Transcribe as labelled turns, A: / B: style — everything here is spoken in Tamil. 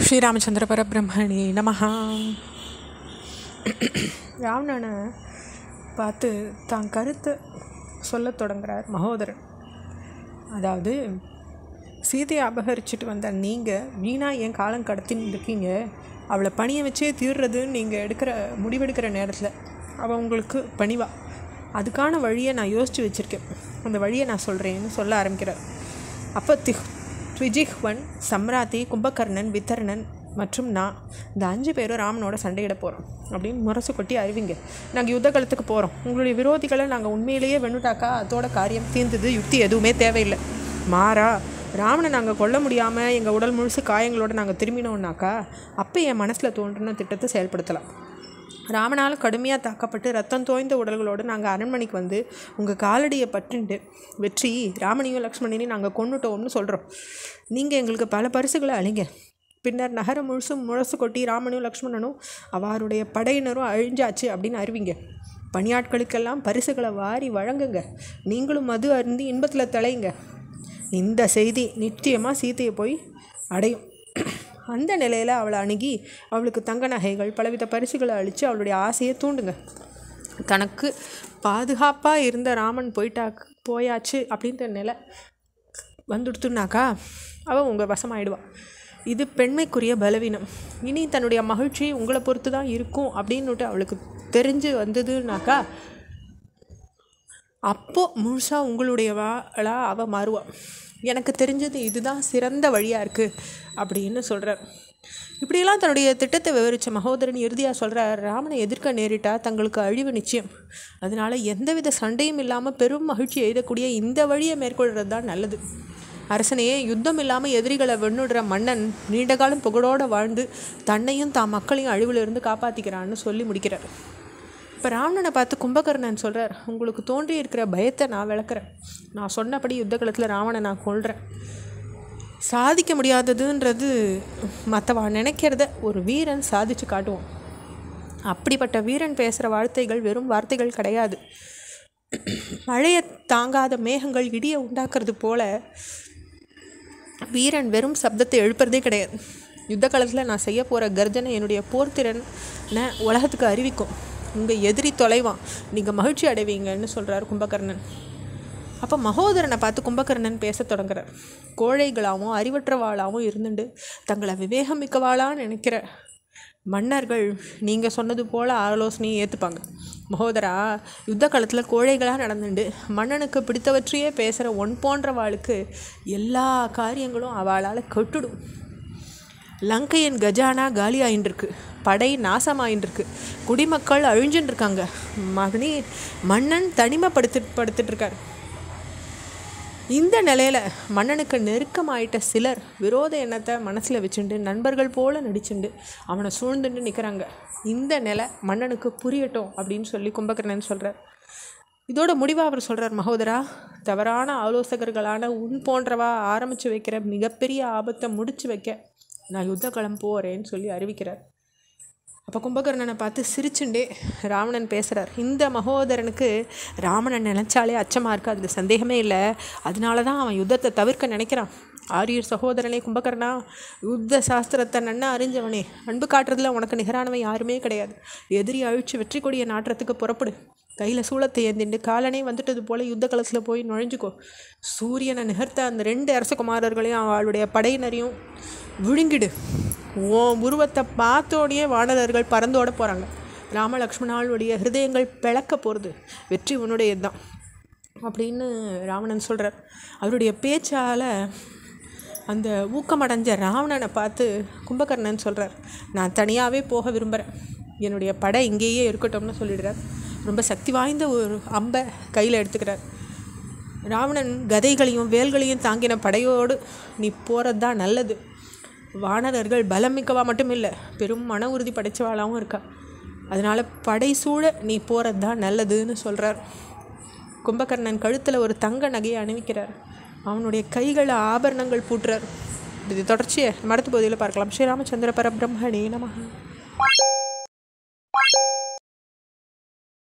A: ஸ்ரீராமச்சந்திர பரபிரம்மணே நமஹ. ராவணனை பார்த்து தான் கருத்தை சொல்ல தொடங்குறார் மகோதரன். அதாவது, சீதையை அபகரிச்சுட்டு வந்த நீங்கள் வீணாக என் காலம் கடத்தின்னு இருக்கீங்க. அவளை பணியை வச்சே தீர்றதுன்னு நீங்கள் முடிவெடுக்கிற நேரத்தில் அவள் உங்களுக்கு பணிவா. அதுக்கான வழியை நான் யோசித்து வச்சுருக்கேன். அந்த வழியை நான் சொல்கிறேன்னு சொல்ல ஆரம்பிக்கிறார். அப்போ த்விஜிஹ்வன், சம்ராத்தி, கும்பகர்ணன், வித்தரணன் மற்றும் நான் இந்த 5 பேரும் ராமனோட சண்டையிட போகிறோம் அப்படின்னு முரசு கொட்டி அறிவிங்க. நாங்கள் யுத்த காலத்துக்கு போகிறோம். உங்களுடைய விரோதிகளை நாங்கள் உண்மையிலேயே வெண்ணுட்டாக்கா அதோட காரியம் தீர்ந்தது. யுக்தி எதுவுமே தேவையில்லை. மாறா ராவணனை நாங்கள் கொல்ல முடியாமல் எங்கள் உடல் முழுசு காயங்களோடு நாங்கள் திரும்பினோம்னாக்கா அப்போ என் மனசில் தோன்றின திட்டத்தை செயல்படுத்தலாம். ராமனால் கடுமையாக தாக்கப்பட்டு ரத்தம் தோய்ந்த உடல்களோடு நாங்கள் அரண்மனைக்கு வந்து உங்கள் காலடியை பற்றிண்டு வெற்றி ராமனையும் லக்ஷ்மணனையும் நாங்கள் கொண்டுட்டோம்னு சொல்கிறோம். நீங்கள் எங்களுக்கு பல பரிசுகளை அழிங்க. பின்னர் நகரம் முழுசும் முரசு கொட்டி ராமனும் லக்ஷ்மணனும் அவருடைய படையினரும் அழிஞ்சாச்சு அப்படின்னு அறிவிங்க. பணியாட்களுக்கெல்லாம் பரிசுகளை வாரி வழங்குங்க. நீங்களும் மது அருந்தி இன்பத்தில் தலையுங்க. இந்த செய்தி நிச்சயமாக சீதையை போய் அடையும். அந்த நிலையில் அவளை அணுகி அவளுக்கு தங்க நகைகள் பலவித பரிசுகளை அழித்து அவளுடைய ஆசையை தூண்டுங்க. தனக்கு பாதுகாப்பாக இருந்த ராமன் போயாச்சு அப்படின்ற நிலை வந்துடுத்துனாக்கா அவள் உங்கள் வசமாயிடுவாள். இது பெண்மைக்குரிய பலவீனம். இனி தன்னுடைய மகிழ்ச்சி உங்களை பொறுத்து தான் இருக்கும் அப்படின்னுட்டு அவளுக்கு தெரிஞ்சு வந்ததுனாக்கா அப்போது முழுசாக உங்களுடையவாளாக அவள் மாறுவாள். எனக்கு தெரிஞ்சது இதுதான் சிறந்த வழியாக இருக்குது அப்படின்னு சொல்கிறார். இப்படியெல்லாம் தன்னுடைய திட்டத்தை விவரித்த மகோதரன் இறுதியாக சொல்கிறார், ராமனை எதிர்க்க நேரிட்டால் தங்களுக்கு அழிவு நிச்சயம். அதனால் எந்தவித சண்டையும் இல்லாமல் பெரும் மகிழ்ச்சி எழுதக்கூடிய இந்த வழியை மேற்கொள்கிறது தான் நல்லது. அரசனையே யுத்தம் இல்லாமல் எதிரிகளை வெண்ணுடுற மன்னன் நீண்டகாலம் புகழோடு வாழ்ந்து தன்னையும் தான் மக்களையும் அழிவிலிருந்து காப்பாற்றிக்கிறான்னு சொல்லி முடிக்கிறார். இப்போ ராவணனை பார்த்து கும்பகர்ணன் சொல்கிறார், உங்களுக்கு தோன்றி இருக்கிற பயத்தை நான் விளக்குறேன். நான் சொன்னபடி யுத்த காலத்தில் ராவணனை நான் கொல்றேன். சாதிக்க முடியாததுன்றது மற்றவா நினைக்கிறத ஒரு வீரன் சாதித்து காட்டுவோம். அப்படிப்பட்ட வீரன் பேசுகிற வார்த்தைகள் வெறும் வார்த்தைகள் கிடையாது. மழையை தாங்காத மேகங்கள் இடியை உண்டாக்குறது போல வீரன் வெறும் சப்தத்தை எழுப்புறதே கிடையாது. யுத்த காலத்தில் நான் செய்ய போகிற கர்ஜனை என்னுடைய போர்த்திறனை உலகத்துக்கு அறிவிக்கும். உங்கள் எதிரி தொலைவான், நீங்கள் மகிழ்ச்சி அடைவீங்கன்னு சொல்கிறார் கும்பகர்ணன். அப்போ மகோதரனை பார்த்து கும்பகர்ணன் பேச தொடங்குறார். கோழைகளாகவும் அறிவற்றவாளாகவும் இருந்துட்டு தங்களை விவேகம் மிக்கவாளான்னு நினைக்கிற மன்னர்கள் நீங்கள் சொன்னது போல் ஆலோசனையை ஏற்றுப்பாங்க. மகோதரா, யுத்த காலத்தில் கோழைகளாக நடந்துட்டு மன்னனுக்கு பிடித்தவற்றையே பேசுகிற போன்றவாளுக்கு எல்லா காரியங்களும் அவளால் கெட்டுடும். லங்கையின் கஜானா காலி ஆயின்ட்டுருக்கு, படை நாசமாயின்ட்டுருக்கு, குடிமக்கள் அழிஞ்சுன்னு இருக்காங்க, மன்னன் தனிமைப்படுத்திட்டுருக்கார். இந்த நிலையில் மன்னனுக்கு நெருக்கமாயிட்ட சிலர் விரோத எண்ணத்தை மனசில் வச்சுண்டு நண்பர்கள் போல் நடிச்சுண்டு அவனை சூழ்ந்துட்டு நிற்கிறாங்க. இந்த நிலை மன்னனுக்கு புரியட்டும் அப்படின்னு சொல்லி கும்பகர்ணன் சொல்கிறார். இதோட முடிவாக அவர் சொல்கிறார், மகோதரா, தவறான ஆலோசகர்களான போன்றவா ஆரம்பித்து வைக்கிற மிகப்பெரிய ஆபத்தை முடிச்சு வைக்க நான் யுத்த களம் போகிறேன்னு சொல்லி அறிவிக்கிறார். அப்போ கும்பகர்ணனை பார்த்து சிரிச்சுண்டே ராவணன் பேசுகிறார். இந்த மகோதரனுக்கு ராமனை நினச்சாலே அச்சமாக இருக்குது, அதில் சந்தேகமே இல்லை. அதனால தான் அவன் யுத்தத்தை தவிர்க்க நினைக்கிறான். ஆரியர் சகோதரனே கும்பகர்ணா, யுத்த சாஸ்திரத்தை நன்னா அறிஞ்சவனே, அன்பு காட்டுறதுல உனக்கு நிகரானவன் யாருமே கிடையாது. எதிரி அழிச்சு வெற்றி கொடிய நாட்டுறதுக்கு புறப்படு. கையில் சூளத்தை ஏந்திண்டு காலனே வந்துட்டது போல் யுத்த களத்தில் போய் நுழைஞ்சுக்கோ. சூரியனை நிகர்த்த அந்த 2 அரசகுமாரர்களையும் அவளுடைய படையினரையும் விழுங்கிடு. உருவத்தை பார்த்தோடையே வானரர்கள் பறந்தோட போகிறாங்க. ராம லக்ஷ்மணாளுடைய ஹிருதயங்கள் பிளக்க போகிறது. வெற்றி உன்னுடையது தான் அப்படின்னு ராவணன் சொல்கிறார். அவருடைய பேச்சால் அந்த ஊக்கமடைஞ்ச ராவணனை பார்த்து கும்பகர்ணன் சொல்கிறார், நான் தனியாகவே போக விரும்புகிறேன், என்னுடைய படை இங்கேயே இருக்கட்டும்னு சொல்லிடுறார். ரொம்ப சக்தி வாய்ந்த ஒரு அம்பை கையில் எடுத்துக்கிறார். ராவணன் கதைகளையும் வேல்களையும் தாங்கின படையோடு நீ போகிறது தான் நல்லது. வானரர்கள் பலம் மிக்கவா மட்டும் இல்லை, பெரும் மன உறுதி படைச்சவாளாகவும் இருக்கா. அதனால் படை சூழ நீ போகிறது தான் நல்லதுன்னு சொல்கிறார். கும்பகர்ணன் கழுத்தில் ஒரு தங்க நகையை அணிவிக்கிறார். அவனுடைய கைகளை ஆபரணங்கள் பூட்டுறார். இது தொடர்ச்சியை அடுத்த பகுதியில் பார்க்கலாம். ஸ்ரீராமச்சந்திர பரபிரம்மணே நமஹ.